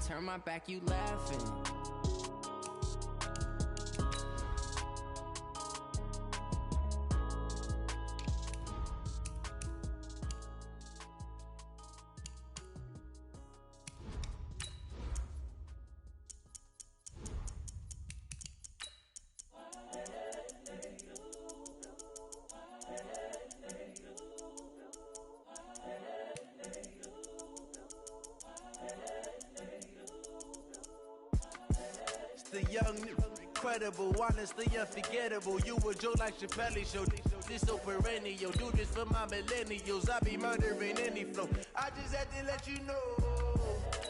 turn my back, you laughing. The young, incredible, honestly unforgettable. You a Joe like Chappelle show. This so perennial. Do this for my millennials. I be murdering any flow. I just had to let you know.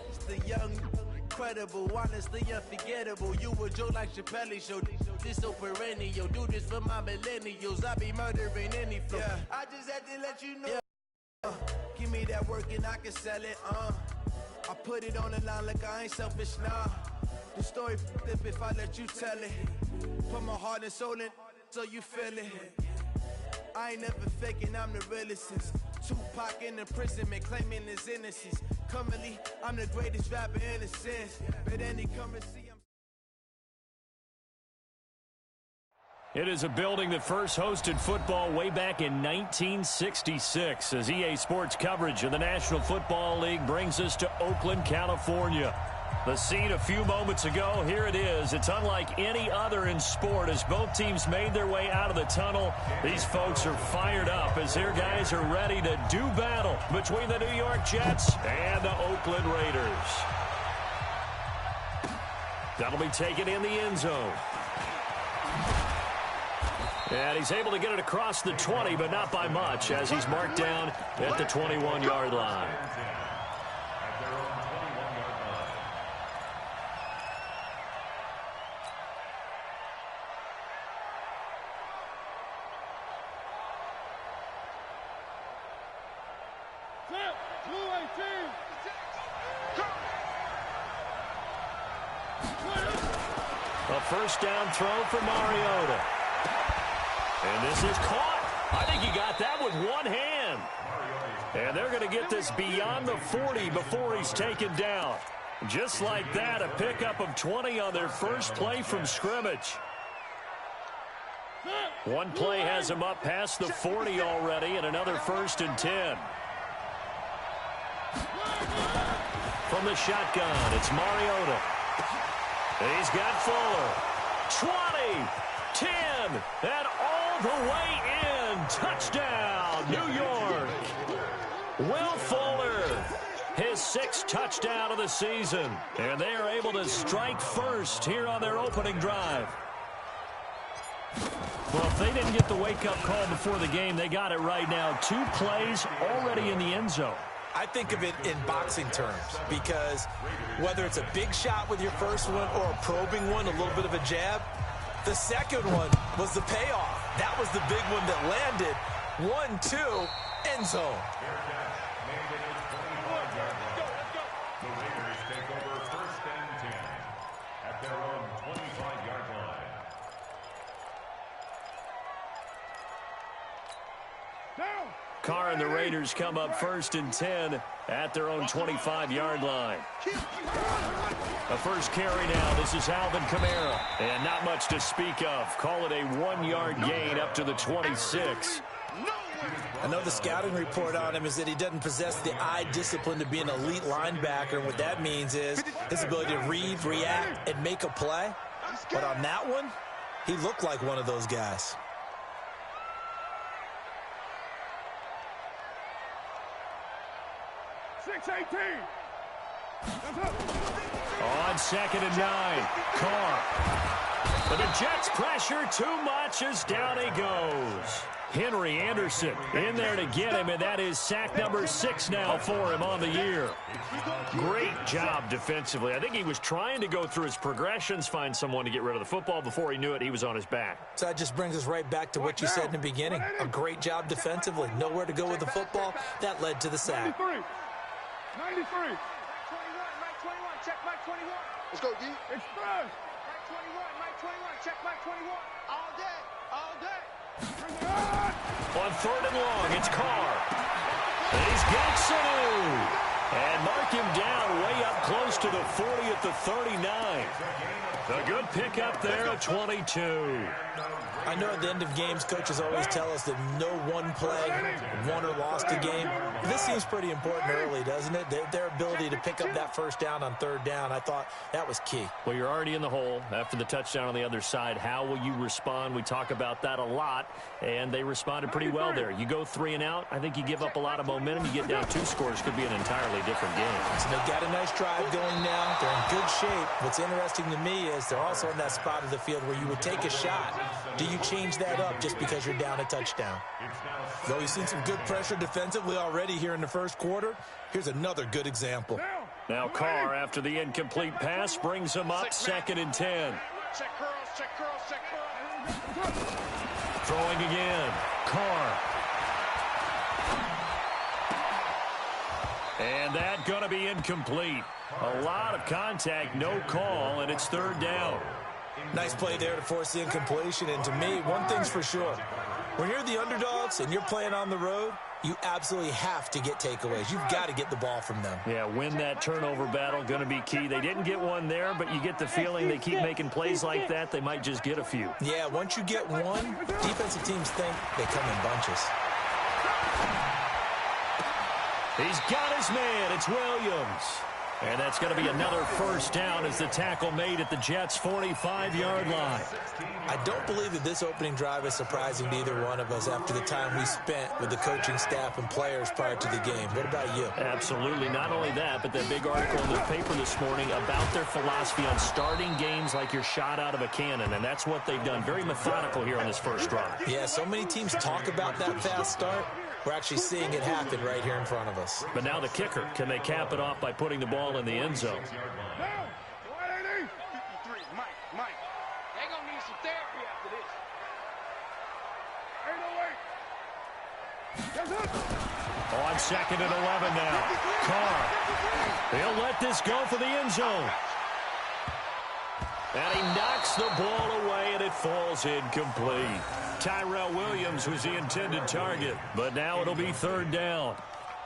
It's the young, incredible, honestly unforgettable. You a Joe like Chappelle show. This so perennial. Do this for my millennials. I be murdering any flow. Yeah. I just had to let you know. Yeah. Give me that work and I can sell it. I put it on the line like I ain't selfish, nah. The story flip if I let you tell it. Put my heart and soul in so you feel it. I ain't never faking, I'm the realest since Tupac in imprisonment, claiming his innocence. Currently, I'm the greatest rapper in a sense. But any currency, It is a building that first hosted football way back in 1966 as EA Sports coverage of the National Football League brings us to Oakland, California. The scene a few moments ago, here it is. It's unlike any other in sport as both teams made their way out of the tunnel. These folks are fired up as their guys are ready to do battle between the New York Jets and the Oakland Raiders. That'll be taken in the end zone. And he's able to get it across the 20, but not by much as he's marked down at the 21-yard line. A first down throw for Mariota. And this is caught. I think he got that with one hand. And they're going to get this beyond the 40 before he's taken down. Just like that, a pickup of 20 on their first play from scrimmage. One play has him up past the 40 already, and another 1st and 10. From the shotgun, it's Mariota. He's got Fuller. 20, 10, and all the way in. Touchdown, New York. Will Fuller, his 6th touchdown of the season. And they are able to strike first here on their opening drive. Well, if they didn't get the wake-up call before the game, they got it right now. 2 plays already in the end zone. I think of it in boxing terms because whether it's a big shot with your first one or a probing one, a little bit of a jab, the second one was the payoff. That was the big one that landed. 1-2, end zone. The Raiders take over 1st and 10 at their own 25-yard line. Carr and the Raiders come up 1st and 10 at their own 25-yard line. A first carry now. This is Alvin Kamara. And not much to speak of. Call it a 1-yard gain up to the 26. I know the scouting report on him is that he doesn't possess the eye discipline to be an elite linebacker. And what that means is his ability to read, react, and make a play. But on that one, he looked like one of those guys. On 2nd and 9, Carr. But the Jets pressure too much as down he goes. Henry Anderson in there to get him, and that is sack number 6 now for him on the year. Great job defensively. I think he was trying to go through his progressions, find someone to get rid of the football. Before he knew it, he was on his back. So that just brings us right back to what you said in the beginning. A great job defensively. Nowhere to go with the football. That led to the sack. 93. 93. Mike 21, check Mike 21. Let's go, D. Express. Mike 21, Mike 21, check Mike 21. All day, all day. On 3rd and long, it's Carr. He's got Sanu. And mark him down way up close to the 40 at the 39. A good pickup there at 22. I know at the end of games, coaches always tell us that no one play won or lost a game. This seems pretty important early, doesn't it? Their ability to pick up that first down on third down, I thought that was key. Well, you're already in the hole after the touchdown on the other side. How will you respond? We talk about that a lot, and they responded pretty well there. You go 3 and out, I think you give up a lot of momentum. You get down 2 scores, could be an entirely different game. So they've got a nice drive going now. They're in good shape. What's interesting to me is they're also in that spot of the field where you would take a shot. Do you change that up just because you're down a touchdown? Though you've seen some good pressure defensively already here in the first quarter, here's another good example. Now Carr, after the incomplete pass, brings him up 2nd and 10. Check curls, check curls, check curls. Throwing again. Carr. And that going to be incomplete. A lot of contact, no call, and it's 3rd down. Nice play there to force the incompletion. And to me, one thing's for sure. When you're the underdogs and you're playing on the road, you absolutely have to get takeaways. You've got to get the ball from them. Yeah, win that turnover battle, going to be key. They didn't get one there, but you get the feeling they keep making plays like that, they might just get a few. Yeah, once you get one, defensive teams think they come in bunches. He's got his man. It's Williams. And that's going to be another first down as the tackle made at the Jets' 45-yard line. I don't believe that this opening drive is surprising to either one of us after the time we spent with the coaching staff and players prior to the game. What about you? Absolutely. Not only that, but that big article in the paper this morning about their philosophy on starting games like you're shot out of a cannon, and that's what they've done. Very methodical here on this first drive. Yeah, so many teams talk about that fast start. We're actually seeing it happen right here in front of us. But now the kicker. Can they cap it off by putting the ball in the end zone? Mike. They gonna need some therapy after this. On 2nd and 11 now. Carr. He'll let this go for the end zone. And he knocks the ball away, and it falls incomplete. Tyrell Williams was the intended target, but now it'll be 3rd down.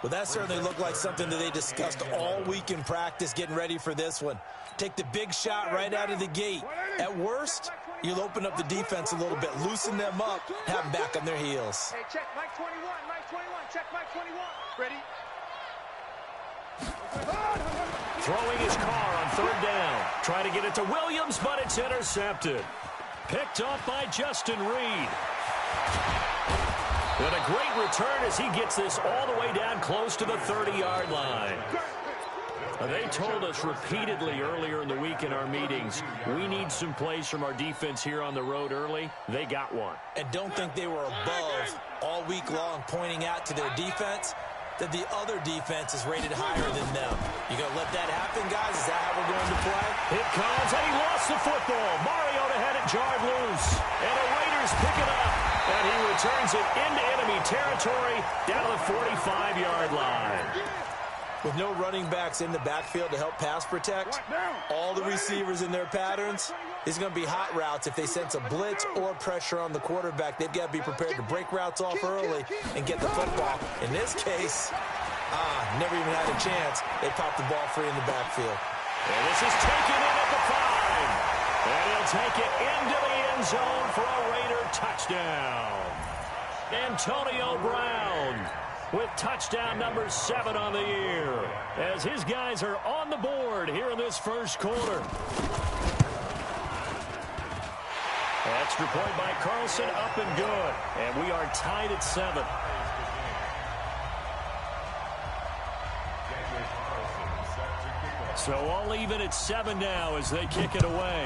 Well, that certainly looked like something that they discussed all week in practice getting ready for this one. Take the big shot right out of the gate. At worst, you'll open up the defense a little bit, loosen them up, have them back on their heels. Hey, check Mike 21, Mike 21, check Mike 21. Ready? Throwing his Carr on 3rd down. Trying to get it to Williams, but it's intercepted. Picked off by Justin Reed. And a great return as he gets this all the way down close to the 30-yard line. They told us repeatedly earlier in the week in our meetings, we need some plays from our defense here on the road early. They got one. And don't think they were above all week long pointing out to their defense that the other defense is rated higher than them. You going to let that happen, guys? Is that how we're going to play? It comes, and he lost the football. Mariota had it jarred loose. And the Raiders pick it up. And he returns it into enemy territory down to the 45-yard line. With no running backs in the backfield to help pass protect, all the receivers in their patterns, it's going to be hot routes. If they sense a blitz or pressure on the quarterback, they've got to be prepared to break routes off early and get the football. In this case, never even had a chance. They popped the ball free in the backfield. And this is taken in at the 5. And he'll take it into the end zone for a Raider touchdown. Antonio Brown with touchdown number 7 on the year as his guys are on the board here in this first quarter. Extra point by Carlson, up and good. And we are tied at 7. So all even at 7 now as they kick it away.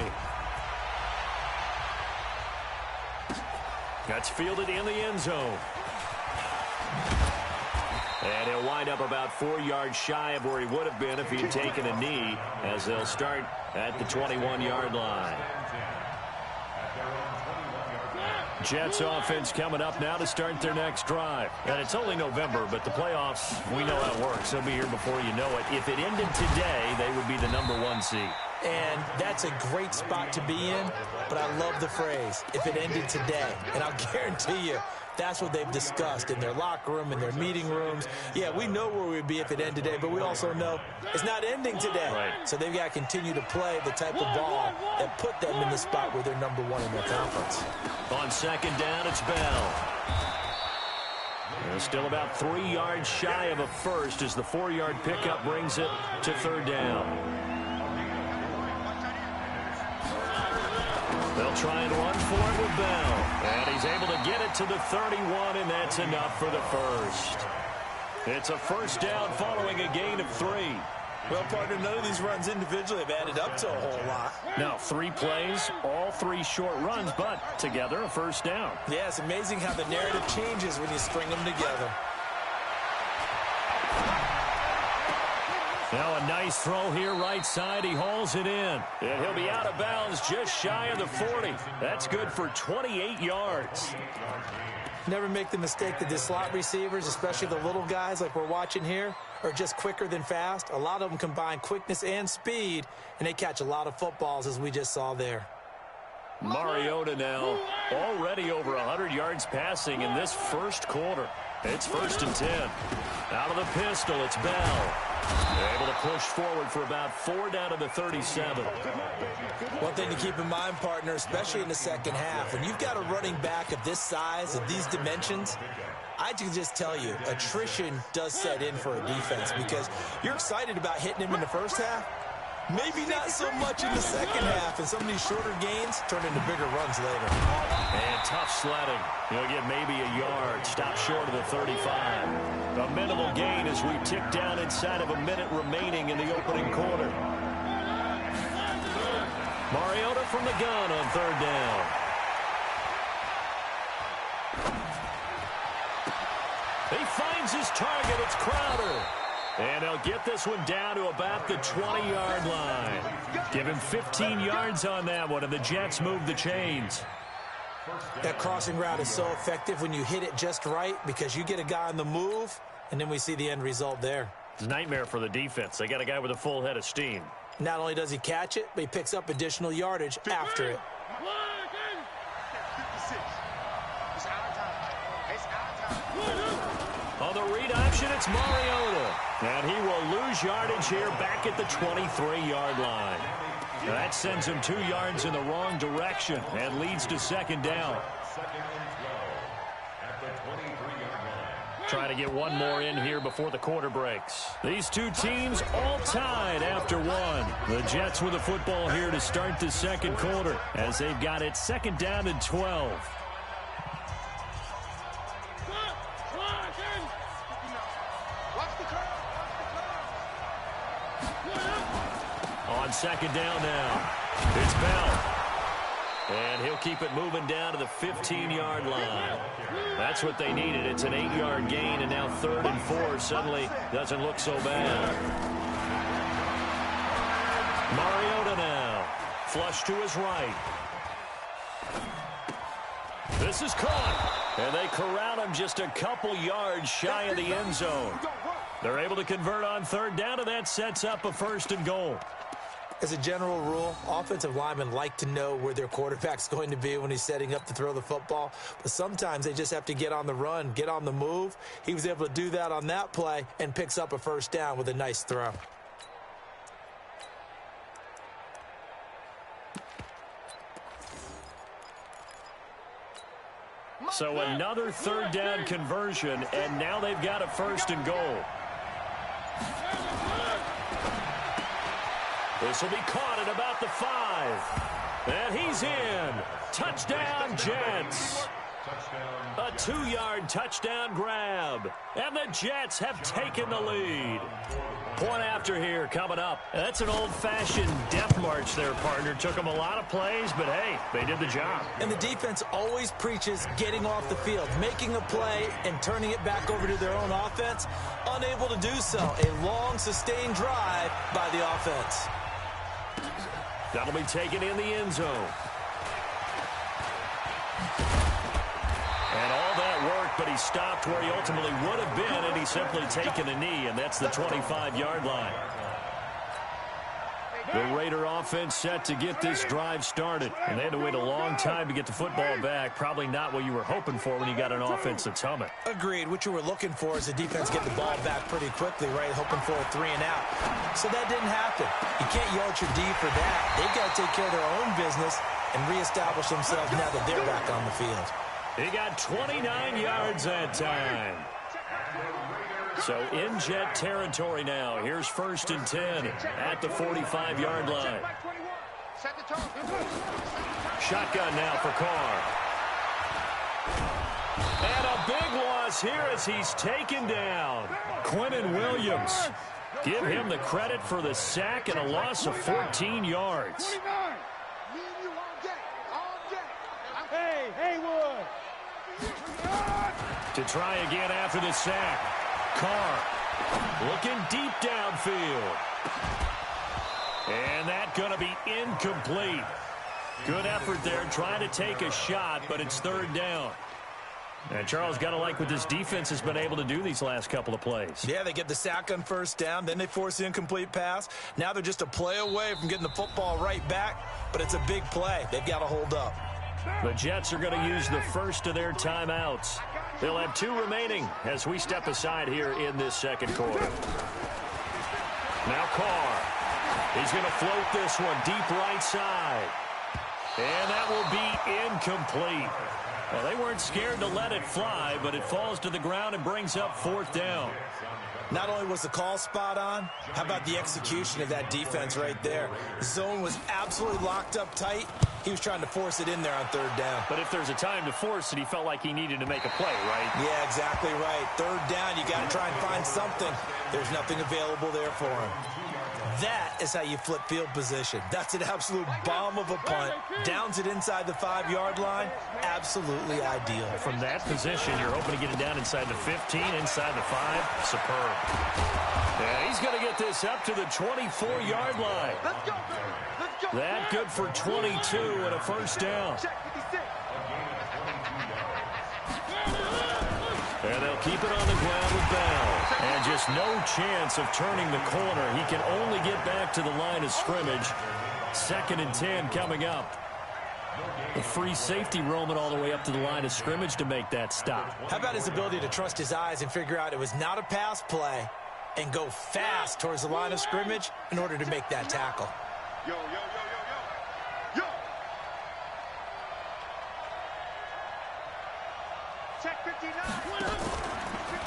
That's fielded in the end zone. And he'll wind up about 4 yards shy of where he would have been if he'd taken a knee, as they'll start at the 21-yard line. Jets offense coming up now to start their next drive. And it's only November, but the playoffs, we know how it works. They'll be here before you know it. If it ended today, they would be the number 1 seed. And that's a great spot to be in, but I love the phrase, if it ended today. And I'll guarantee you, that's what they've discussed in their locker room, in their meeting rooms. Yeah, we know where we'd be if it ended today, but we also know it's not ending today. Right. So they've got to continue to play the type of ball that put them in the spot where they're #1 in their conference. On second down, it's Bell. They're still about 3 yards shy of a first as the 4-yard pickup brings it to third down. They'll try and run for it with Bell. And he's able to get it to the 31, and that's enough for the first. It's a first down following a gain of 3. Well, partner, none of these runs individually have added up to a whole lot. Now, 3 plays, all 3 short runs, but together a first down. Yeah, it's amazing how the narrative changes when you string them together. Now a nice throw here right side. He hauls it in. And he'll be out of bounds just shy of the 40. That's good for 28 yards. Never make the mistake that the slot receivers, especially the little guys like we're watching here, are just quicker than fast. A lot of them combine quickness and speed, and they catch a lot of footballs, as we just saw there. Mariota now already over 100 yards passing in this first quarter. It's 1st and 10. Out of the pistol, it's Bell. They're able to push forward for about 4 down to the 37. One thing to keep in mind, partner, especially in the second half, when you've got a running back of this size, of these dimensions, I can just tell you, attrition does set in for a defense because you're excited about hitting him in the first half. Maybe not so much in the second half, and some of these shorter gains turn into bigger runs later. And tough sledding. He'll get maybe a yard. Stop short of the 35. A minimal gain as we tick down inside of a minute remaining in the opening quarter. Mariota from the gun on third down. He finds his target. It's Crowder. And they'll get this one down to about the 20-yard line. Give him 15 yards on that one, and the Jets move the chains. That crossing route is so effective when you hit it just right because you get a guy on the move, and then we see the end result there. It's a nightmare for the defense. They got a guy with a full head of steam. Not only does he catch it, but he picks up additional yardage after it. On the read option, it's Mariota. And he will lose yardage here back at the 23-yard line. Now that sends him 2 yards in the wrong direction and leads to second down. Trying to get one more in here before the quarter breaks. These two teams all tied after one. The Jets with the football here to start the second quarter as they've got it second down and 12. On second down now, it's Bell. And he'll keep it moving down to the 15-yard line. That's what they needed. It's an 8-yard gain, and now 3rd and 4 suddenly doesn't look so bad. Mariota now, flush to his right. This is caught, and they corral him just a couple yards shy of the end zone. They're able to convert on third down, and that sets up a 1st and goal. As a general rule, offensive linemen like to know where their quarterback's going to be when he's setting up to throw the football. But sometimes they just have to get on the run, get on the move. He was able to do that on that play and picks up a 1st down with a nice throw. So another 3rd down conversion, and now they've got a 1st and goal. This will be caught at about the 5. And he's in. Touchdown, Jets. A 2-yard touchdown grab. And the Jets have taken the lead. Point after here coming up. That's an old-fashioned death march there, partner. Took them a lot of plays, but hey, they did the job. And the defense always preaches getting off the field, making a play and turning it back over to their own offense. Unable to do so. A long, sustained drive by the offense. That'll be taken in the end zone. And all that work, but he stopped where he ultimately would have been, and he's simply taken a knee, and that's the 25-yard line. The Raider offense set to get this drive started. And they had to wait a long time to get the football back. Probably not what you were hoping for when you got an offense that's humming. Agreed. What you were looking for is the defense get the ball back pretty quickly, right? Hoping for a 3 and out. So that didn't happen. You can't yell at your D for that. They've got to take care of their own business and reestablish themselves now that they're back on the field. He got 29 yards that time. So in Jet territory now. Here's 1st and 10 at the 45-yard line. Shotgun now for Carr. And a big loss here as he's taken down. Quinnen Williams. Give him the credit for the sack and a loss of 14 yards. To try again after the sack. Carr looking deep downfield. And that's going to be incomplete. Good effort there trying to take a shot, but it's 3rd down. And Charles, got to like what this defense has been able to do these last couple of plays. Yeah, they get the sack on 1st down, then they force the incomplete pass. Now they're just a play away from getting the football right back, but it's a big play. They've got to hold up. The Jets are going to use the first of their timeouts. They'll have 2 remaining as we step aside here in this 2nd quarter. Now Carr. He's going to float this one deep right side. And that will be incomplete. Well, they weren't scared to let it fly, but it falls to the ground and brings up 4th down. Not only was the call spot on, how about the execution of that defense right there? The zone was absolutely locked up tight. He was trying to force it in there on 3rd down. But if there's a time to force it, he felt like he needed to make a play, right? Yeah, exactly right. 3rd down, you got to try and find something. There's nothing available there for him. That is how you flip field position. That's an absolute bomb of a punt. Downs it inside the 5-yard line. Absolutely ideal. From that position, you're hoping to get it down inside the 15, inside the 5. Superb. Yeah, he's going to get this up to the 24-yard line. Let's go. That good for 22 and a 1st down. And they'll keep it on the ground with Bell. And just no chance of turning the corner. He can only get back to the line of scrimmage. 2nd and 10 coming up. The free safety roaming all the way up to the line of scrimmage to make that stop. How about his ability to trust his eyes and figure out it was not a pass play and go fast towards the line of scrimmage in order to make that tackle. Yo. Check 59.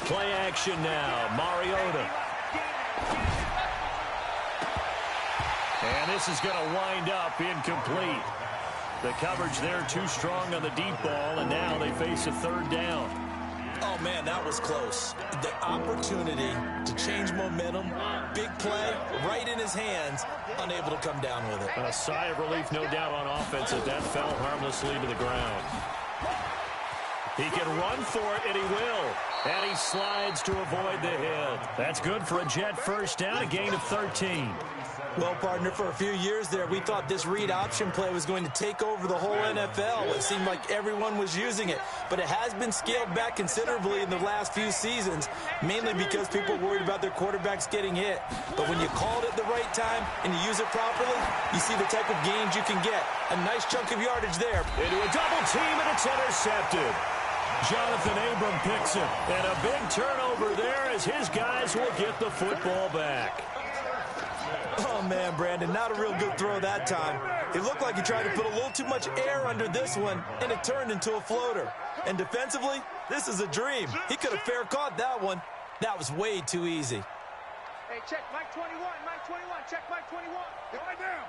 Play action now. Mariota. And this is going to wind up incomplete. The coverage there too strong on the deep ball, and now they face a 3rd down. Oh, man, that was close. The opportunity to change momentum, big play, right in his hands, unable to come down with it. A sigh of relief, no doubt, on offense as that fell harmlessly to the ground. He can run for it, and he will. And he slides to avoid the hit. That's good for a Jet 1st down, a gain of 13. Well, partner, for a few years there, we thought this read option play was going to take over the whole NFL. It seemed like everyone was using it. But it has been scaled back considerably in the last few seasons, mainly because people are worried about their quarterbacks getting hit. But when you called it the right time and you use it properly, you see the type of gains you can get. A nice chunk of yardage there. Into a double team, and it's intercepted. Jonathan Abram picks it. And a big turnover there as his guys will get the football back. Oh, man, Brandon, not a real good throw that time. It looked like he tried to put a little too much air under this one, and it turned into a floater. And defensively, this is a dream. He could have fair caught that one. That was way too easy. Hey, check Mike 21, Mike 21, check Mike 21. Right down.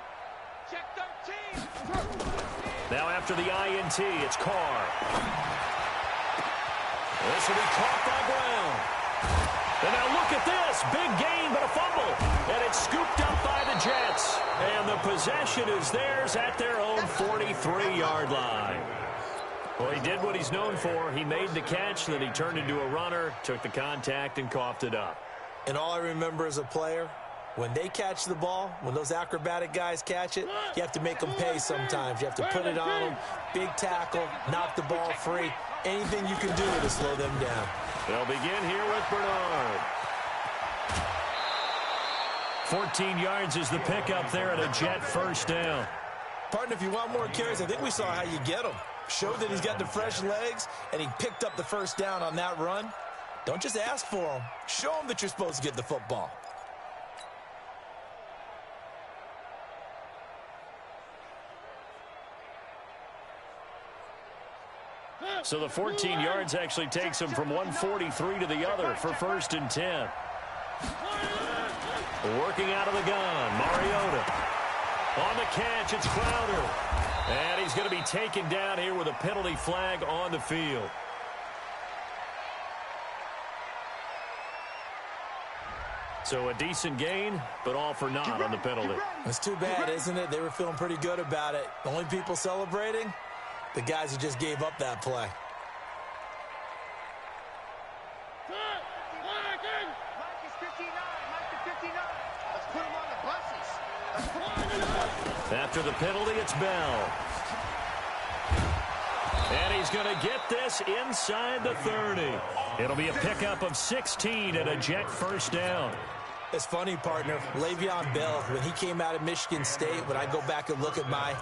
Check 13. Now after the INT, it's Carr. This will be caught by Brown. And now look at this. Big gain, but a fumble. And it's scooped up by the Jets. And the possession is theirs at their own 43-yard line. Well, he did what he's known for. He made the catch, then he turned into a runner, took the contact, and coughed it up. And all I remember as a player, when they catch the ball, when those acrobatic guys catch it, you have to make them pay sometimes. You have to put it on them, big tackle, knock the ball free. Anything you can do to slow them down. They'll begin here with Bernard. 14 yards is the pickup there at a Jet first down. Partner, if you want more carries, I think we saw how you get them. Showed that he's got the fresh legs, and he picked up the first down on that run. Don't just ask for them. Show them that you're supposed to get the football. So the 14 yards actually takes him from 143 to the other for 1st and 10. Working out of the gun, Mariota. On the catch, it's Crowder. And he's going to be taken down here with a penalty flag on the field. So a decent gain, but all for naught on the penalty. It's too bad, isn't it? They were feeling pretty good about it. The only people celebrating, the guys who just gave up that play. After the penalty, it's Bell. And he's going to get this inside the 30. It'll be a pickup of 16 and a Jet first down. It's funny, partner. Le'Veon Bell, when he came out of Michigan State, when I go back and look at my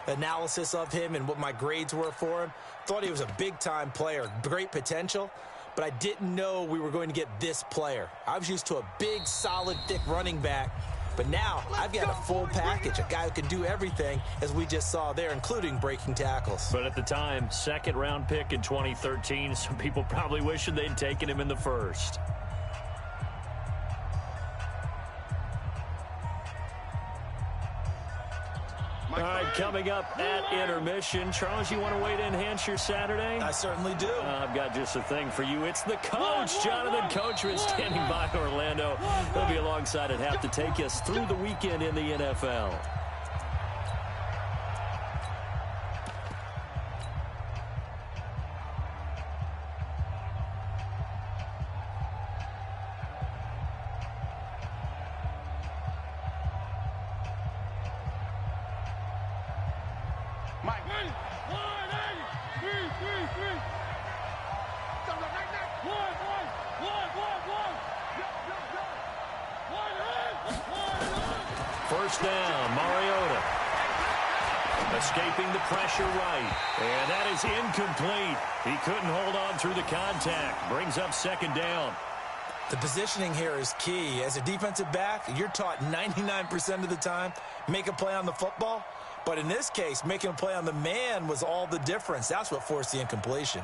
analysis of him and what my grades were for him, thought he was a big-time player, great potential, but I didn't know we were going to get this player. I was used to a big, solid, thick running back, but now I've got a full package, a guy who can do everything, as we just saw there, including breaking tackles. But at the time, second-round pick in 2013, some people probably wishing they'd taken him in the first. All right, coming up at intermission. Charles, you want to wait to enhance your Saturday? I certainly do. I've got just a thing for you. It's the coach, Jonathan Coachman, standing by Orlando. He'll be alongside at half to take us through the weekend in the NFL. First down, Mariota. Escaping the pressure right. And that is incomplete. He couldn't hold on through the contact. Brings up second down. The positioning here is key. As a defensive back, you're taught 99% of the time, make a play on the football. But in this case, making a play on the man was all the difference. That's what forced the incompletion.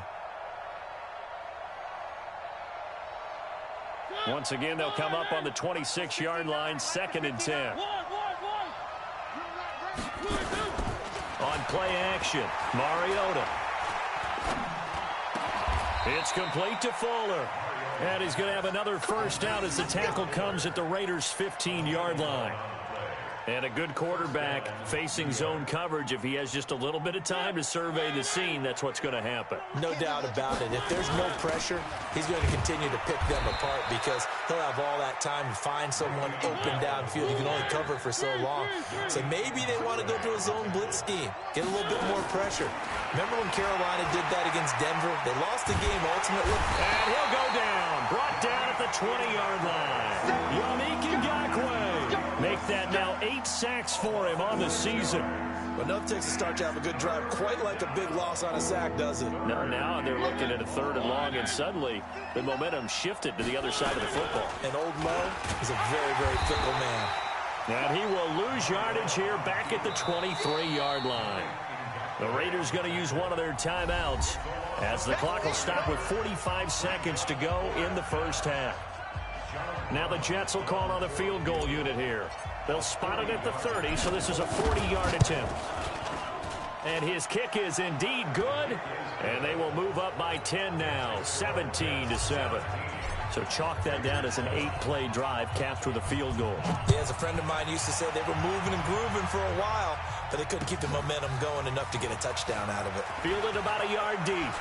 Once again, they'll come up on the 26-yard line, 2nd and 10. On play action, Mariota. It's complete to Fuller. And he's going to have another first down as the tackle comes at the Raiders' 15-yard line. And a good quarterback facing zone coverage. If he has just a little bit of time to survey the scene, that's what's going to happen. No doubt about it. If there's no pressure, he's going to continue to pick them apart because he'll have all that time to find someone open downfield. He can only cover for so long. So maybe they want to go to a zone blitz scheme, get a little bit more pressure. Remember when Carolina did that against Denver? They lost the game ultimately. And he'll go down. Brought down at the 20-yard line. Yannick Ngakoue. Make that now 8 sacks for him on the season. But enough takes to start to have a good drive, quite like a big loss on a sack, does it? No, now they're looking at a 3rd and long, and suddenly the momentum shifted to the other side of the football. And old Mo is a very, very fickle man. And he will lose yardage here back at the 23-yard line. The Raiders going to use one of their timeouts as the clock will stop with 45 seconds to go in the first half. Now the Jets will call on the field goal unit here. They'll spot it at the 30, so this is a 40-yard attempt. And his kick is indeed good, and they will move up by 10 now, 17-7. So chalk that down as an 8-play drive capped with a field goal. Yeah, as a friend of mine used to say, they were moving and grooving for a while, but they couldn't keep the momentum going enough to get a touchdown out of it. Fielded about a yard deep.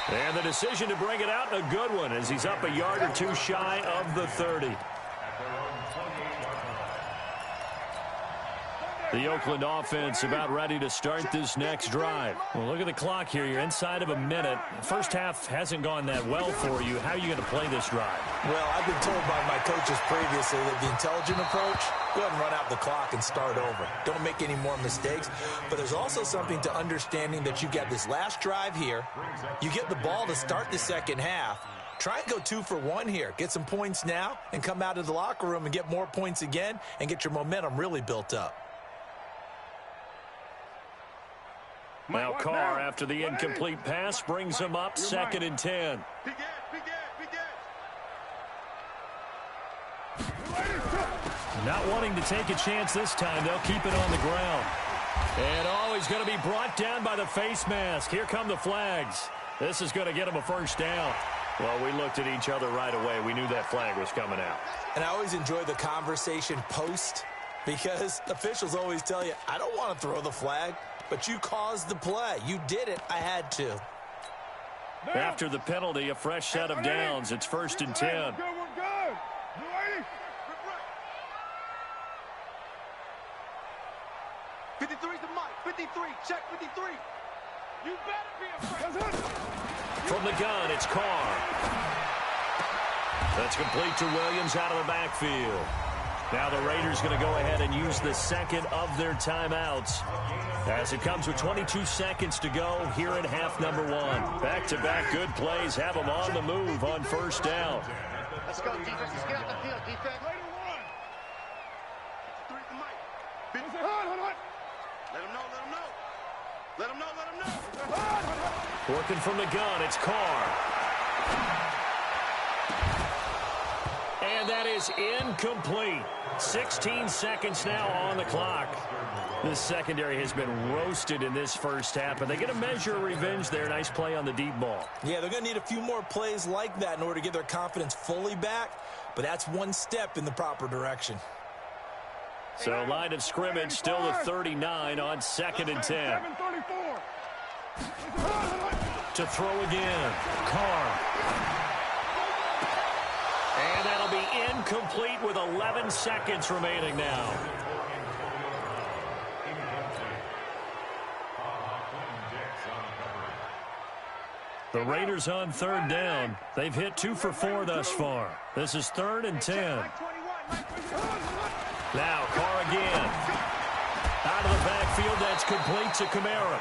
And the decision to bring it out, a good one, as he's up a yard or two shy of the 30. The Oakland offense about ready to start this next drive. Well, look at the clock here. You're inside of a minute. First half hasn't gone that well for you. How are you going to play this drive? Well, I've been told by my coaches previously that the intelligent approach, go ahead and run out the clock and start over. Don't make any more mistakes. But there's also something to understanding that you got this last drive here. You get the ball to start the second half. Try and go 2 for 1 here. Get some points now and come out of the locker room and get more points again and get your momentum really built up. Now Carr, after the incomplete pass, brings him up 2nd and 10. Not wanting to take a chance this time, they'll keep it on the ground. And he's going to be brought down by the face mask. Here come the flags. This is going to get him a first down. Well, we looked at each other right away. We knew that flag was coming out. And I always enjoy the conversation post because officials always tell you, I don't want to throw the flag, but you caused the play. You did it. I had to. After the penalty, a fresh set of downs. It's 1st and 10. We're good. 53's the mic. 53. Check 53. You better be afraid. From the gun, it's Carr. That's complete to Williams out of the backfield. Now the Raiders going to go ahead and use the second of their timeouts as it comes with 22 seconds to go here in half number 1. Back-to-back good plays have them on the move on first down. Let's go, defense. Let's get out the field, defense. Let him know. Working from the gun, it's Carr. And that is incomplete. 16 seconds now on the clock. This secondary has been roasted in this first half, but they get a measure of revenge there. Nice play on the deep ball. Yeah, they're going to need a few more plays like that in order to get their confidence fully back, but that's one step in the proper direction. So line of scrimmage still the 39 on 2nd and 10. To throw again, Carr. And that'll be incomplete with 11 seconds remaining now. The Raiders on 3rd down. They've hit 2 for 4 thus far. This is 3rd and 10. Now Carr again. Out of the backfield, that's complete to Kamara.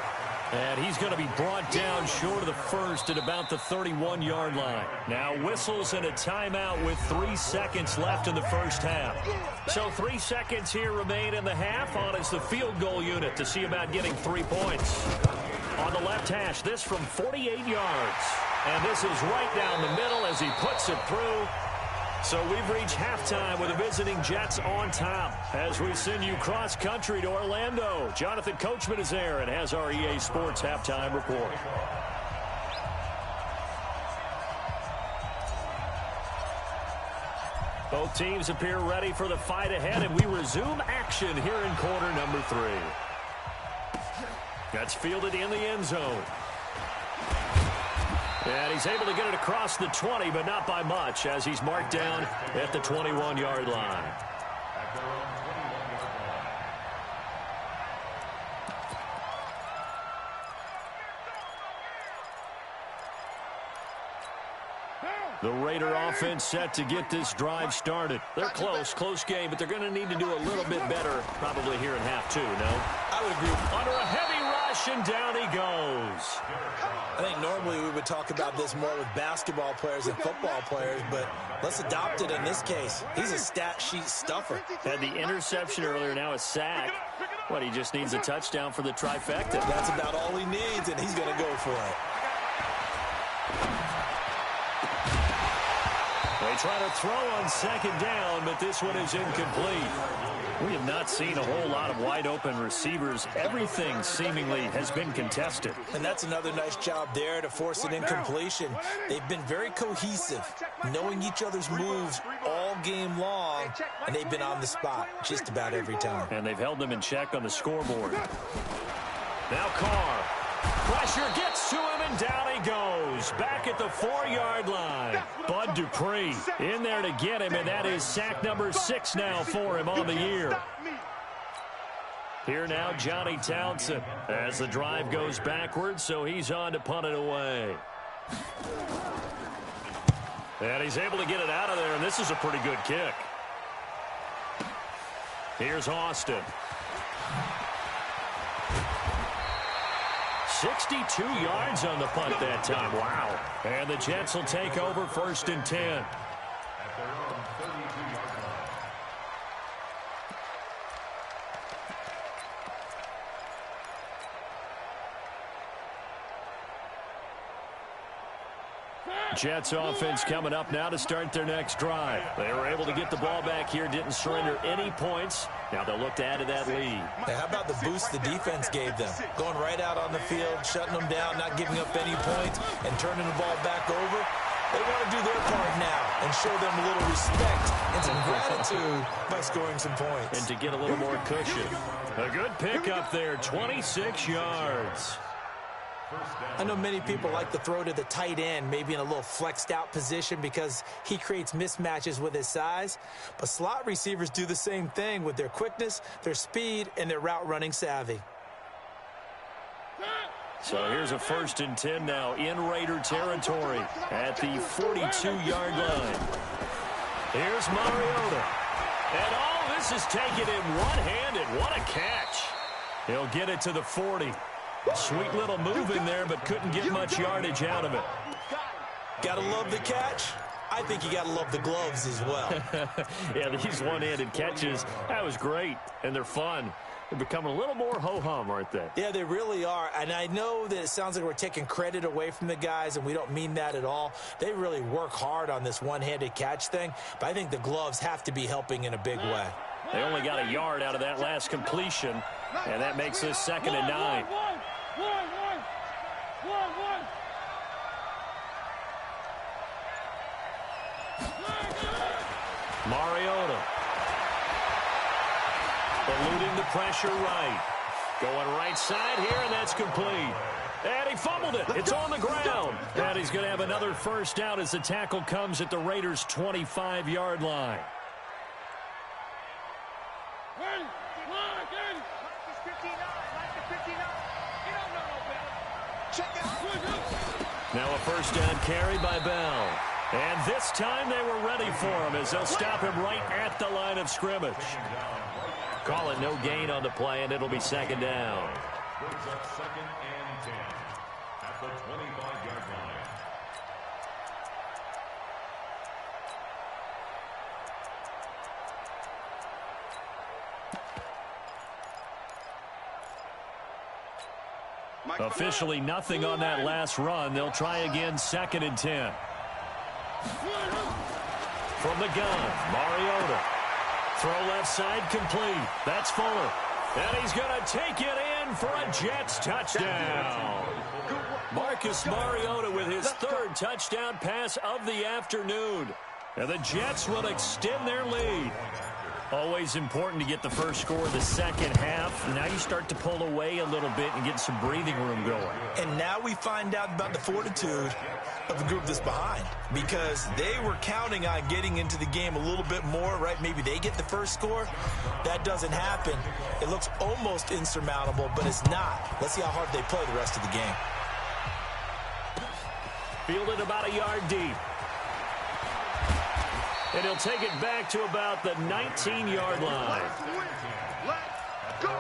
And he's going to be brought down short of the first at about the 31-yard line. Now whistles and a timeout with 3 seconds left in the first half. So 3 seconds here remain in the half. On is the field goal unit to see about getting 3 points. On the left hash, this from 48 yards. And this is right down the middle as he puts it through. So we've reached halftime with the visiting Jets on top as we send you cross-country to Orlando. Jonathan Coachman is there and has our EA Sports halftime report. Both teams appear ready for the fight ahead, and we resume action here in quarter number 3. That's fielded in the end zone. And he's able to get it across the 20, but not by much, as he's marked down at the 21-yard line. The Raider offense set to get this drive started. They're close game, but they're going to need to do a little bit better probably here in half 2, no? I would agree. Under a heavy rush, and down he goes. I think normally we would talk about this more with basketball players and football players, but let's adopt it in this case. He's a stat sheet stuffer. Had the interception earlier, now a sack. What, he just needs a touchdown for the trifecta. That's about all he needs, and he's going to go for it. They try to throw on 2nd down, but this one is incomplete. We have not seen a whole lot of wide-open receivers. Everything seemingly has been contested. And that's another nice job there to force an incompletion. They've been very cohesive, knowing each other's moves all game long, and they've been on the spot just about every time. And they've held them in check on the scoreboard. Now Carr. Pressure gets to him, and down he goes. Back at the 4-yard line. Bud Dupree in there to get him, and that is sack number 6 now for him on the year. Here now, Johnny Townsend, as the drive goes backwards, so he's on to punt it away. And he's able to get it out of there, and this is a pretty good kick. Here's Austin. 62 yards on the punt that time. Wow. And the Jets will take over 1st and 10. Jets offense coming up now to start their next drive. They were able to get the ball back here, didn't surrender any points. Now they'll look to add to that lead. Hey, how about the boost the defense gave them? Going right out on the field, shutting them down, not giving up any points, and turning the ball back over. They want to do their part now and show them a little respect and some gratitude by scoring some points. And to get a little more cushion. A good pickup there, 26 yards. I know many people like to throw to the tight end, maybe in a little flexed out position because he creates mismatches with his size. But slot receivers do the same thing with their quickness, their speed, and their route running savvy. So here's a 1st and 10 now in Raider territory at the 42-yard line. Here's Mariota. And all this is taken in one-handed. What a catch. He'll get it to the 40. Sweet little move in there, but couldn't get much yardage out of it. Gotta love the catch. I think you gotta love the gloves as well. Yeah, these one-handed catches, that was great, and they're fun. They're becoming a little more ho-hum, aren't they? Yeah, they really are. And I know that it sounds like we're taking credit away from the guys, and we don't mean that at all. They really work hard on this one-handed catch thing, but I think the gloves have to be helping in a big way. They only got a yard out of that last completion, and that makes this 2nd and 9. Mariota. Eluding the pressure right. Going right side here, and that's complete. And he fumbled it. It's on the ground. And he's going to have another 1st down as the tackle comes at the Raiders' 25-yard line. Now a 1st down carry by Bell. And this time they were ready for him as they'll stop him right at the line of scrimmage. Call it no gain on the play, and it'll be 2nd down. Brings up 2nd and 10 at the 25-yard line. Officially nothing on that last run. They'll try again, 2nd and 10. From the gun, Mariota. Throw left side complete. That's Fuller. And he's going to take it in for a Jets touchdown. Marcus Mariota with his 3rd touchdown pass of the afternoon. And the Jets will extend their lead. Always important to get the first score of the second half. Now you start to pull away a little bit and get some breathing room going. And now we find out about the fortitude of the group that's behind, because they were counting on getting into the game a little bit more, right? Maybe they get the first score. That doesn't happen. It looks almost insurmountable, but it's not. Let's see how hard they play the rest of the game. Fielded about a yard deep. And he'll take it back to about the 19-yard line. Let's go.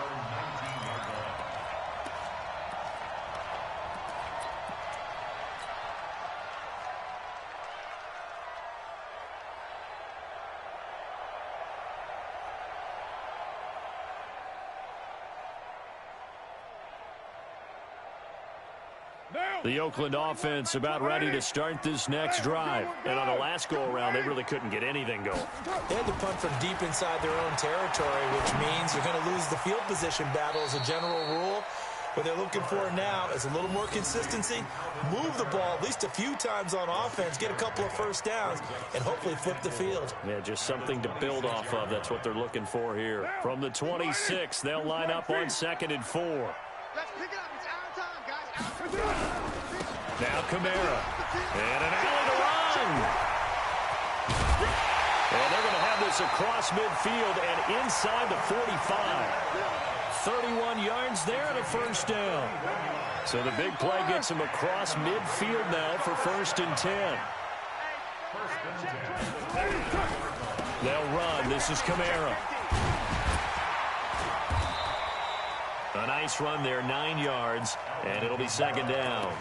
The Oakland offense about ready to start this next drive. And on the last go-around, they really couldn't get anything going. They had to punt from deep inside their own territory, which means you're going to lose the field position battle as a general rule. What they're looking for now is a little more consistency, move the ball at least a few times on offense, get a couple of first downs, and hopefully flip the field. Yeah, just something to build off of. That's what they're looking for here. From the 26, they'll line up on 2nd and 4. Let's pick it up. It's our time, guys. Our time. Now Kamara. And an alley to run. And they're going to have this across midfield and inside the 45. 31 yards there and a first down. So the big play gets him across midfield now for 1st and 10. They'll run. This is Kamara. A nice run there, 9 yards, and it'll be 2nd down.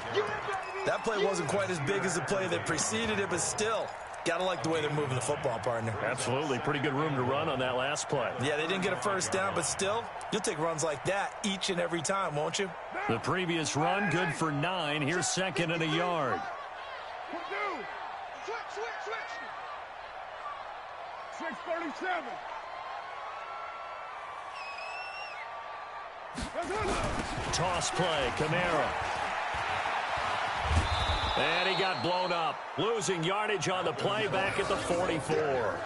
That play wasn't quite as big as the play that preceded it, but still, gotta like the way they're moving the football, partner. Absolutely. Pretty good room to run on that last play. Yeah, they didn't get a first down, but still, you'll take runs like that each and every time, won't you? The previous run, good for 9. Here's 2nd and a yard. Switch 37. Toss play, Kamara. And he got blown up. Losing yardage on the play back at the 44.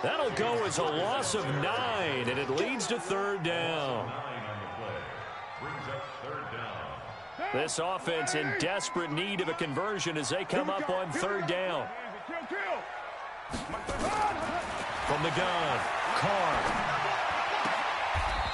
That'll go as a loss of 9, and it leads to 3rd down. This offense in desperate need of a conversion as they come up on 3rd down. From the gun, Carr.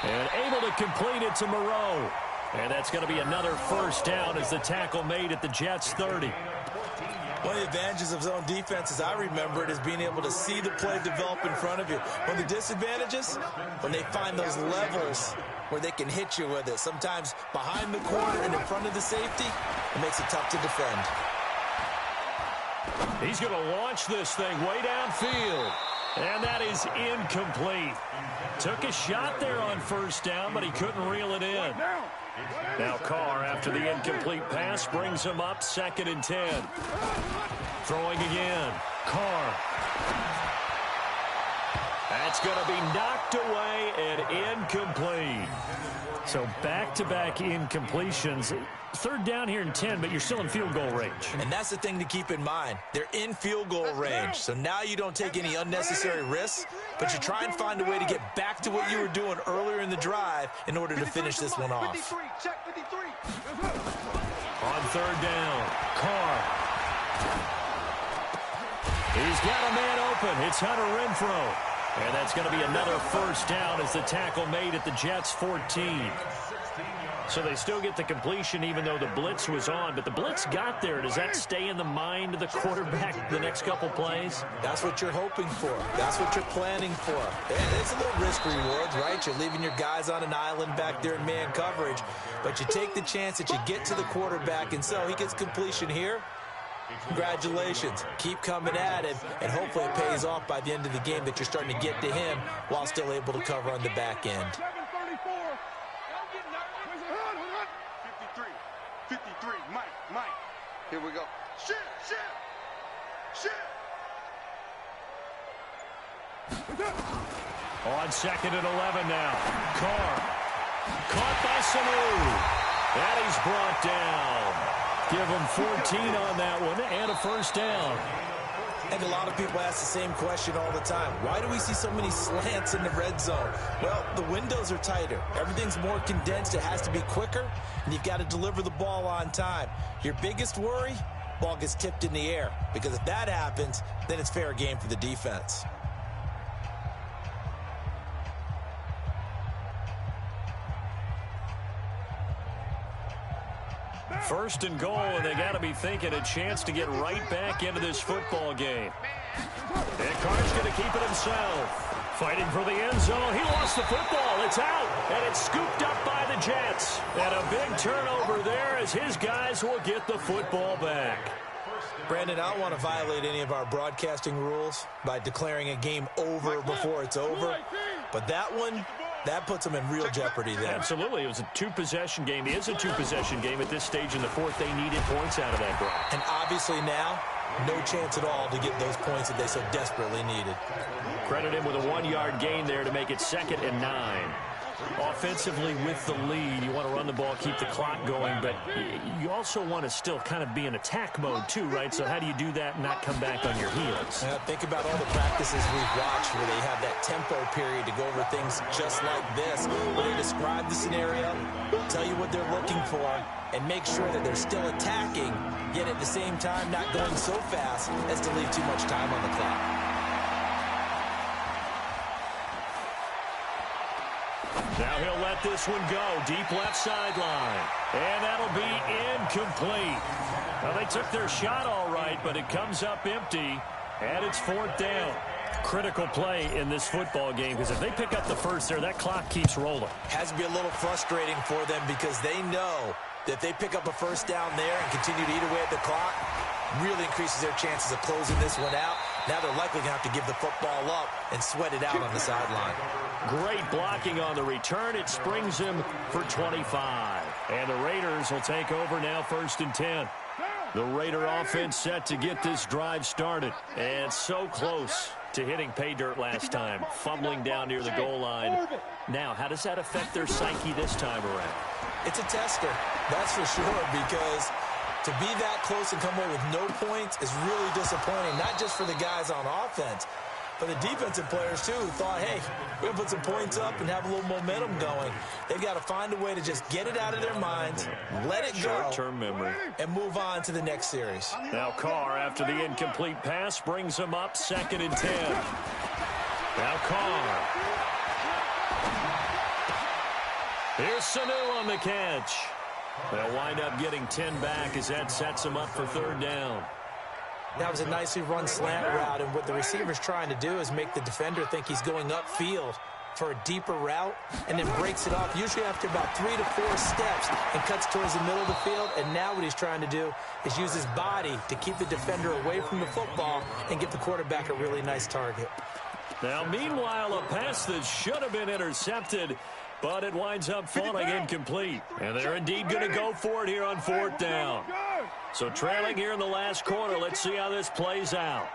And able to complete it to Moreau. And that's going to be another first down as the tackle made at the Jets' 30. One of the advantages of zone defense, as I remember it, is being able to see the play develop in front of you. One of the disadvantages, when they find those levels where they can hit you with it. Sometimes behind the corner and in front of the safety, it makes it tough to defend. He's going to launch this thing way downfield. And that is incomplete. Took a shot there on 1st down, but he couldn't reel it in. Now Carr, after the incomplete pass, brings him up 2nd and 10. Throwing again. Carr. That's going to be knocked away and incomplete. So back-to-back incompletions. 3rd down here and 10, but you're still in field goal range. And that's the thing to keep in mind. They're in field goal range. So now you don't take any unnecessary risks, but you try and find a way to get back to what you were doing earlier in the drive in order to finish this one off. On 3rd down, Carr. He's got a man open. It's Hunter Renfrow. And that's going to be another first down as the tackle made at the Jets' 14. So they still get the completion even though the blitz was on. But the blitz got there. Does that stay in the mind of the quarterback the next couple plays? That's what you're hoping for. That's what you're planning for. And it's a little risk rewards, right? You're leaving your guys on an island back there in man coverage. But you take the chance that you get to the quarterback. And so he gets completion here. Congratulations. Keep coming at him, and hopefully it pays off by the end of the game that you're starting to get to him while still able to cover on the back end. 53, Mike. Here we go. Shit. On 2nd and 11 now. Carr. Caught by Sanu. And he's brought down. Give him 14 on that one and a first down. I think a lot of people ask the same question all the time. Why do we see so many slants in the red zone? Well, the windows are tighter. Everything's more condensed. It has to be quicker, and you've got to deliver the ball on time. Your biggest worry, ball gets tipped in the air, because if that happens, then it's fair game for the defense. First and goal, and they got to be thinking a chance to get right back into this football game. And Carr's going to keep it himself. Fighting for the end zone. He lost the football. It's out, and it's scooped up by the Jets. And a big turnover there as his guys will get the football back. Brandon, I don't want to violate any of our broadcasting rules by declaring a game over before it's over. But that one, that puts them in real jeopardy there. Absolutely. It was a two-possession game. It is a two-possession game at this stage in the fourth. They needed points out of that, Brock. And obviously now, no chance at all to get those points that they so desperately needed. Credit him with a 1-yard gain there to make it 2nd and 9. Offensively with the lead, you want to run the ball, keep the clock going, but you also want to still kind of be in attack mode too, right? So how do you do that and not come back on your heels? Think about all the practices we've watched where they have that tempo period to go over things just like this, where they describe the scenario, tell you what they're looking for, and make sure that they're still attacking, yet at the same time not going so fast as to leave too much time on the clock. Now he'll let this one go. Deep left sideline. And that'll be incomplete. Well, they took their shot all right, but it comes up empty. And it's 4th down. Critical play in this football game, because if they pick up the first there, that clock keeps rolling. Has to be a little frustrating for them because they know that if they pick up a first down there and continue to eat away at the clock, really increases their chances of closing this one out. Now they're likely going to have to give the football up and sweat it out on the sideline. Great blocking on the return. It springs him for 25. And the Raiders will take over now, 1st and 10. The Raider offense set to get this drive started. And so close to hitting pay dirt last time, fumbling down near the goal line. Now, how does that affect their psyche this time around? It's a tester, that's for sure, because to be that close and come away with no points is really disappointing, not just for the guys on offense, but the defensive players, too, who thought, hey, we're going to put some points up and have a little momentum going. They've got to find a way to just get it out of their minds, let it go, short-term memory, and move on to the next series. Now Carr, after the incomplete pass, brings him up 2nd and 10. Now Carr. Here's Sanu on the catch. They'll wind up getting 10 back as that sets him up for 3rd down. That was a nicely run slant route, and what the receiver's trying to do is make the defender think he's going upfield for a deeper route and then breaks it off, usually after about 3 to 4 steps, and cuts towards the middle of the field. And now what he's trying to do is use his body to keep the defender away from the football and give the quarterback a really nice target. Now, meanwhile, a pass that should have been intercepted, but it winds up falling incomplete. And they're indeed going to go for it here on 4th down. So trailing here in the last quarter, let's see how this plays out.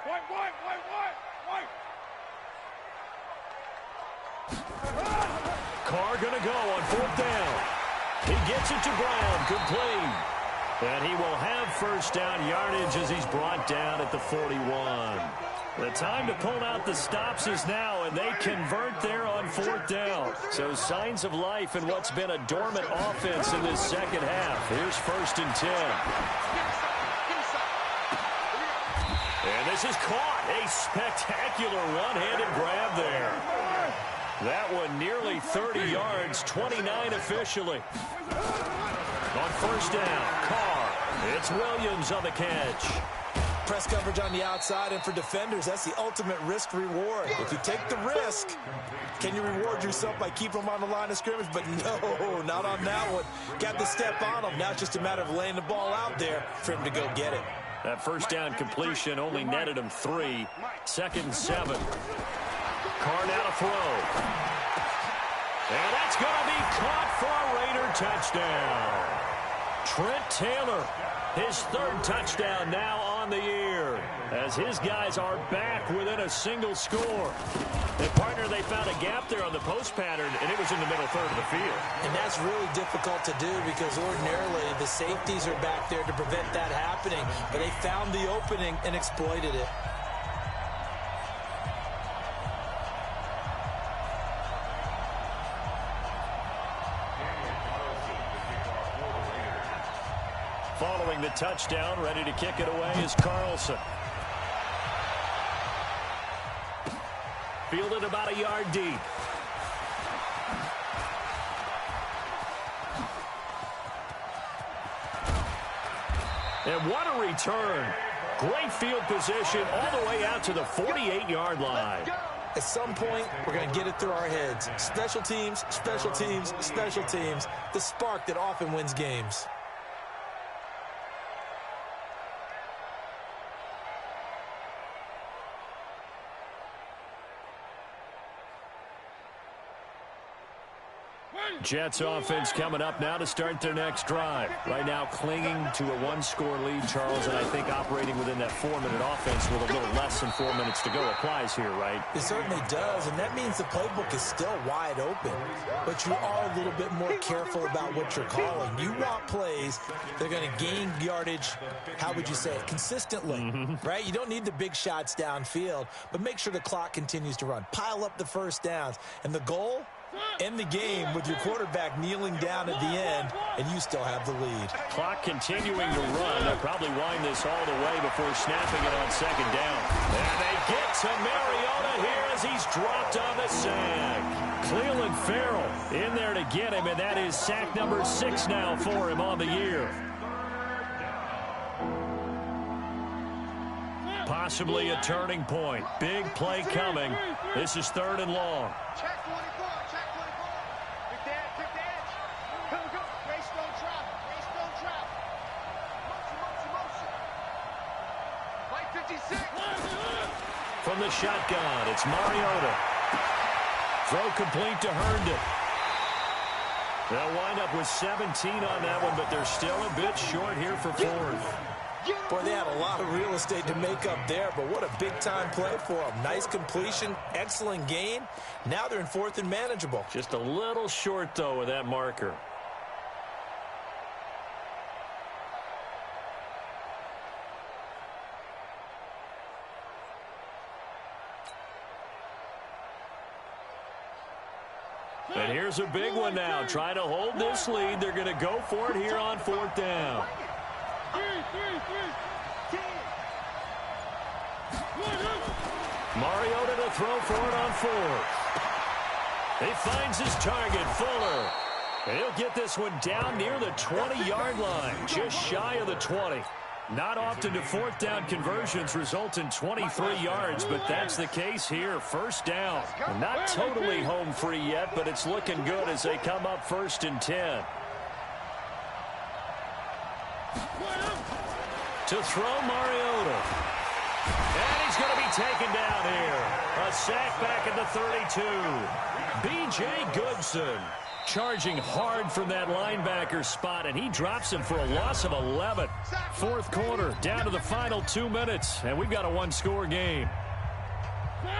Carr going to go on 4th down. He gets it to Brown, complete. And he will have 1st down yardage as he's brought down at the 41. The time to pull out the stops is now, and they convert there on 4th down. So signs of life in what's been a dormant offense in this second half. Here's 1st and 10. And this is caught. A spectacular one-handed grab there. That one nearly 30 yards, 29 officially. On 1st down, Carr. It's Williams on the catch. Press coverage on the outside, and for defenders, that's the ultimate risk-reward. If you take the risk, can you reward yourself by keeping them on the line of scrimmage? But no, not on that one. Got the step on them. Now it's just a matter of laying the ball out there for him to go get it. That 1st down completion only netted him 3. 2nd and 7. Carr now to throw. And that's going to be caught for a Raider touchdown. Trent Taylor, his 3rd touchdown now on the year, as his guys are back within a single score. And partner, they found a gap there on the post pattern, and it was in the middle 3rd of the field. And that's really difficult to do because ordinarily the safeties are back there to prevent that happening, but they found the opening and exploited it. Following the touchdown, ready to kick it away is Carlson. Fielded about a yard deep. And what a return. Great field position all the way out to the 48-yard line. At some point, we're going to get it through our heads. Special teams, special teams, special teams. The spark that often wins games. Jets offense coming up now to start their next drive. Right now clinging to a 1-score lead, Charles, and I think operating within that 4-minute offense with a little less than 4 minutes to go applies here, right? It certainly does, and that means the playbook is still wide open. But you are a little bit more careful about what you're calling. You want plays that are going to gain yardage, how would you say it, consistently, right? You don't need the big shots downfield, but make sure the clock continues to run. Pile up the first downs, and the goal? End the game with your quarterback kneeling down at the end, and you still have the lead. Clock continuing to run. They'll probably wind this all the way before snapping it on 2nd down. And they get to Mariota here as he's dropped on the sack. Cleveland Farrell in there to get him, and that is sack number 6 now for him on the year. Possibly a turning point. Big play coming. This is 3rd and long. Check 44, check 44. Pick the edge. Go, go. Race, don't drop. Race, don't drop. Motion. White 56. From the shotgun, it's Mariota. Throw complete to Herndon. They'll wind up with 17 on that one, but they're still a bit short here for 4th. Boy, they had a lot of real estate to make up there, but what a big-time play for them. Nice completion, excellent gain. Now they're in 4th and manageable. Just a little short, though, with that marker. And here's a big one now. Trying to hold this lead. They're going to go for it here on 4th down. Mariota to throw for it on 4th. He finds his target, Fuller. And he'll get this one down near the 20-yard line, just shy of the 20. Not often do 4th down conversions result in 23 yards, but that's the case here. 1st down. Not totally home free yet, but it's looking good as they come up 1st and 10. To throw Mariota. And he's going to be taken down here. A sack back at the 32. B.J. Goodson charging hard from that linebacker spot, and he drops him for a loss of 11. 4th quarter, down to the final 2 minutes, and we've got a 1-score game.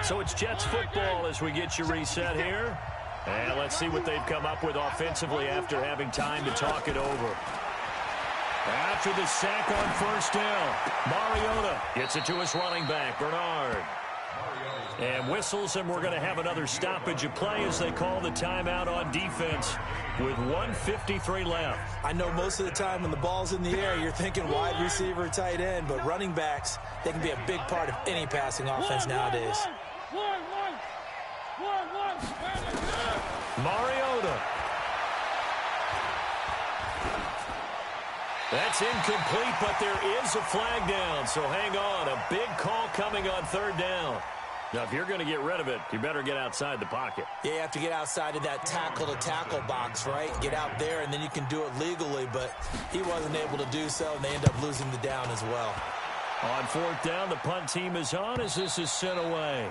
So it's Jets football as we get you reset here. And let's see what they've come up with offensively after having time to talk it over. After the sack on 1st down, Mariota gets it to his running back, Bernard. And whistles, and we're going to have another stoppage of play as they call the timeout on defense with 1:53 left. I know most of the time when the ball's in the air, you're thinking wide receiver, tight end, but running backs, they can be a big part of any passing offense nowadays. Mariota. That's incomplete, but there is a flag down, so hang on. A big call coming on 3rd down. Now, if you're going to get rid of it, you better get outside the pocket. Yeah, you have to get outside of that tackle-to-tackle box, right? Get out there, and then you can do it legally, but he wasn't able to do so, and they end up losing the down as well. On 4th down, the punt team is on as this is sent away.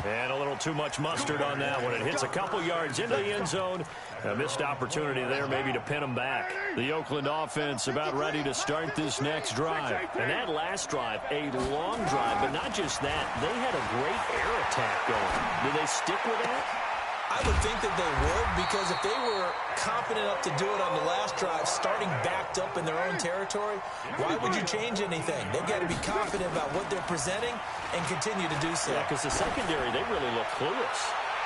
And a little too much mustard on that one. It hits a couple yards into the end zone. A missed opportunity there maybe to pin them back. The Oakland offense about ready to start this next drive. And that last drive, a long drive, but not just that. They had a great air attack going. Do they stick with that? I would think that they would, because if they were confident enough to do it on the last drive, starting backed up in their own territory, why would you change anything? They've got to be confident about what they're presenting and continue to do so. Yeah, because the secondary, they really look clueless.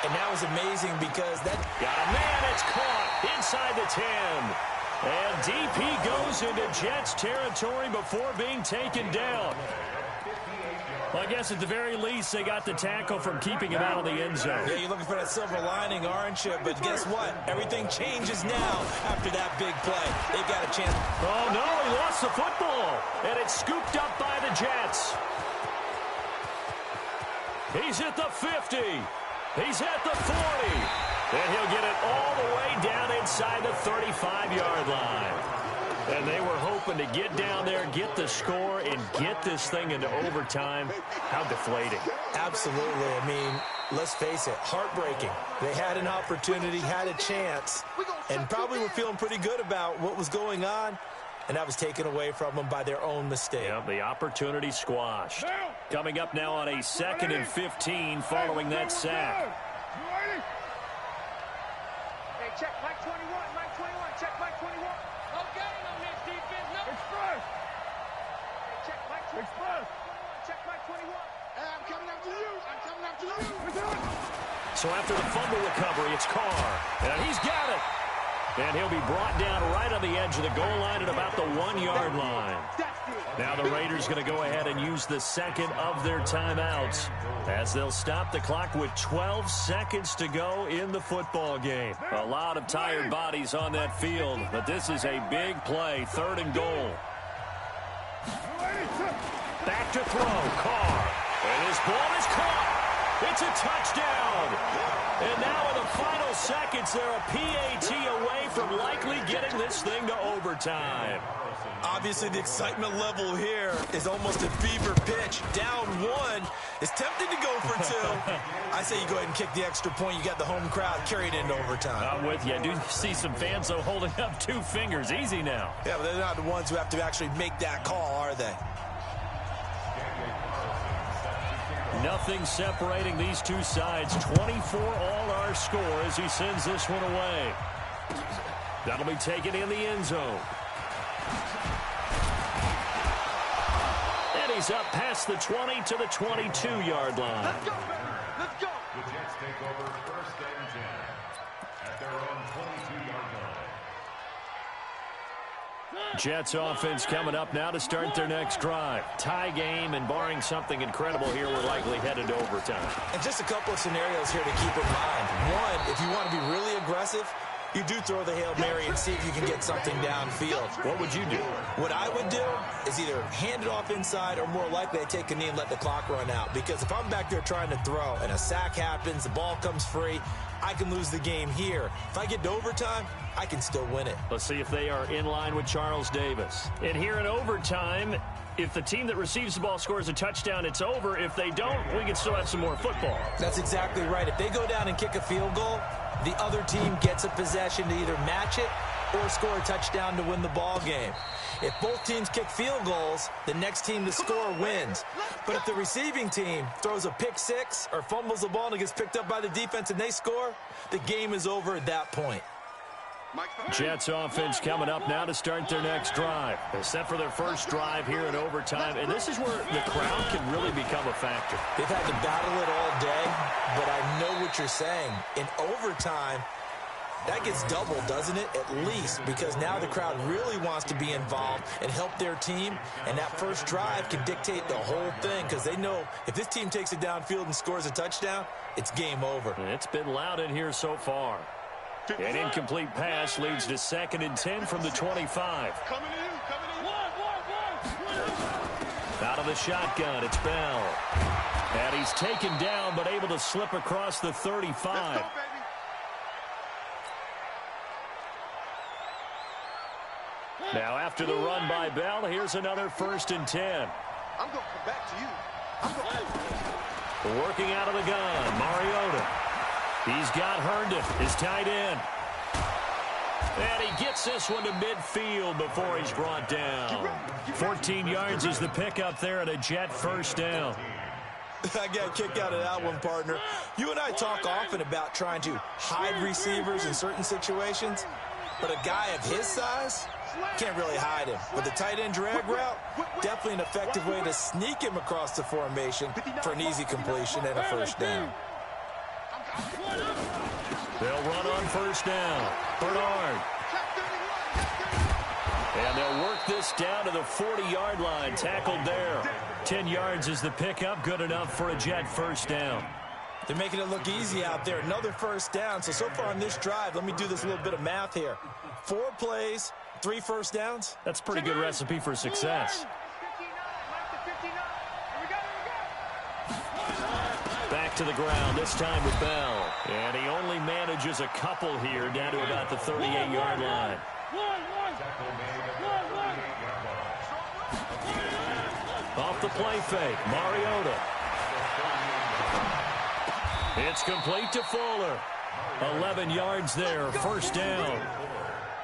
And that was amazing because that... Got a man, it's caught inside the 10. And DP goes into Jets territory before being taken down. Well, I guess at the very least, they got the tackle from keeping him out of the end zone. Yeah, you're looking for that silver lining, aren't you? But guess what? Everything changes now after that big play. They've got a chance. Oh, no, he lost the football. And it's scooped up by the Jets. He's at the 50. He's at the 40. And he'll get it all the way down inside the 35-yard line. And they were hoping to get down there, get the score, and get this thing into overtime. How deflating. Absolutely. I mean, let's face it, heartbreaking. They had an opportunity, had a chance, and probably were feeling pretty good about what was going on, and that was taken away from them by their own mistake. Yeah, the opportunity squashed. Coming up now on a 2nd and 15 following that sack. Hey, check Mike 21, Mike 21, check Mike 21. Okay, on this defense, no. Express. Hey, check Mike 21, check Mike 21. Hey, I'm coming after you. I'm coming after you. So after the fumble recovery, it's Carr. And he's got it. And he'll be brought down right on the edge of the goal line at about the 1-yard line. That's it. Now the Raiders going to go ahead and use the second of their timeouts as they'll stop the clock with 12 seconds to go in the football game. A lot of tired bodies on that field, but this is a big play, 3rd and goal. Back to throw, Carr. And his ball is caught. It's a touchdown. And now in the final seconds, they're a PAT away from likely getting this thing to overtime. Obviously, the excitement level here is almost a fever pitch. Down 1. It's tempting to go for 2. I say you go ahead and kick the extra point. You got the home crowd carried into overtime. I'm with you. I do see some fans, though, holding up 2 fingers. Easy now. Yeah, but they're not the ones who have to actually make that call, are they? Nothing separating these two sides. 24 all our score as he sends this one away. That'll be taken in the end zone. And he's up past the 20 to the 22-yard line. Let's go, baby. Let's go. The Jets take over 1st and 10 at their own 22-yard line. Jets offense coming up now to start their next drive. Tie game, and barring something incredible here, we're likely headed to overtime. And just a couple of scenarios here to keep in mind. One, if you want to be really aggressive, you do throw the Hail Mary and see if you can get something downfield. What would you do? What I would do is either hand it off inside, or more likely I take a knee and let the clock run out. Because if I'm back there trying to throw and a sack happens, the ball comes free, I can lose the game here. If I get to overtime, I can still win it. Let's see if they are in line with Charles Davis. And here in overtime, if the team that receives the ball scores a touchdown, it's over. If they don't, we can still have some more football. That's exactly right. If they go down and kick a field goal, the other team gets a possession to either match it or score a touchdown to win the ball game. If both teams kick field goals, the next team to score wins. But if the receiving team throws a pick 6 or fumbles the ball and it gets picked up by the defense and they score, the game is over at that point. Jets offense coming up now to start their next drive. They're set for their first drive here in overtime, and this is where the crowd can really become a factor. They've had to battle it all day, but I know what you're saying. In overtime, that gets doubled, doesn't it? At least, because now the crowd really wants to be involved and help their team, and that first drive can dictate the whole thing, because they know if this team takes it downfield and scores a touchdown, it's game over. It's been loud in here so far. An incomplete pass leads to 2nd and 10 from the 25. Coming in. Out of the shotgun, it's Bell. And he's taken down, but able to slip across the 35. Let's go, baby. Now after the run by Bell, here's another 1st and 10. I'm going to come back to you. Working out of the gun, Mariota. He's got Herndon, his tight end. And he gets this one to midfield before he's brought down. 14 yards is the pickup there at a Jet first down. I got a kick out of that one, partner. You and I talk often about trying to hide receivers in certain situations, but a guy of his size can't really hide him. But the tight end drag route, definitely an effective way to sneak him across the formation for an easy completion and a first down. They'll run on first down. Bernard. And they'll work this down to the 40-yard line. Tackled there. 10 yards is the pickup. Good enough for a Jet first down. They're making it look easy out there. Another first down. So far on this drive, let me do this little bit of math here. 4 plays, 3 first downs. That's a pretty good recipe for success. Back to the ground, this time with Bell. And he only manages a couple here, down to about the 38-yard line. Off the play fake, Mariota. It's complete to Fuller. 11 yards there, first down.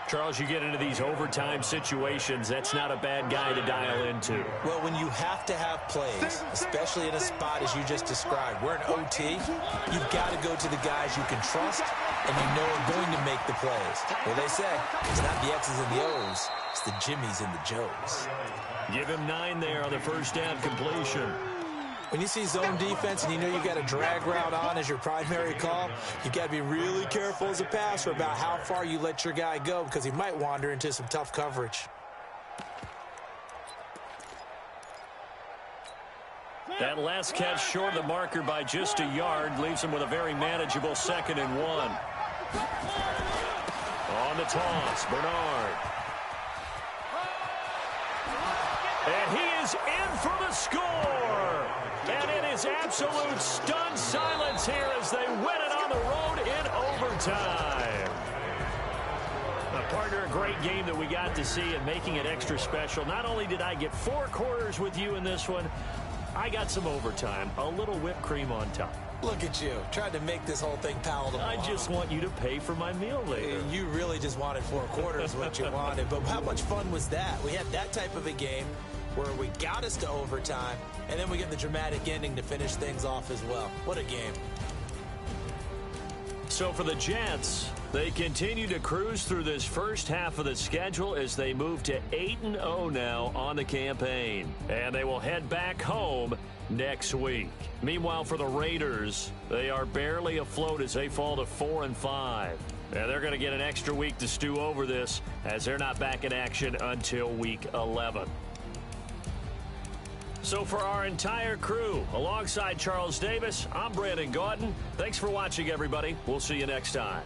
Charles, you get into these overtime situations, that's not a bad guy to dial into. Well, when you have to have plays, especially in a spot as you just described, we're in OT, you've got to go to the guys you can trust and you know are going to make the plays. Well, they say it's not the X's and the O's, it's the Jimmies and the Joes. Give him 9 there on the first down completion. When you see zone defense and you know you've got a drag route on as your primary call, you've got to be really careful as a passer about how far you let your guy go because he might wander into some tough coverage. That last catch short of the marker by just a yard leaves him with a very manageable 2nd and 1. On the toss, Bernard. And he is in for the score. And it is absolute stunned silence here as they win it on the road in overtime. Partner, a great game that we got to see and making it extra special. Not only did I get 4 quarters with you in this one, I got some overtime, a little whipped cream on top. Look at you, trying to make this whole thing palatable. I just want you to pay for my meal later. You really just wanted 4 quarters, what you wanted. But how much fun was that? We had that type of a game where we got us to overtime, and then we get the dramatic ending to finish things off as well. What a game. So for the Jets, they continue to cruise through this first half of the schedule as they move to 8-0 now on the campaign. And they will head back home next week. Meanwhile, for the Raiders, they are barely afloat as they fall to 4-5. And they're going to get an extra week to stew over this as they're not back in action until week 11. So for our entire crew, alongside Charles Davis, I'm Brandon Gaudin. Thanks for watching, everybody. We'll see you next time.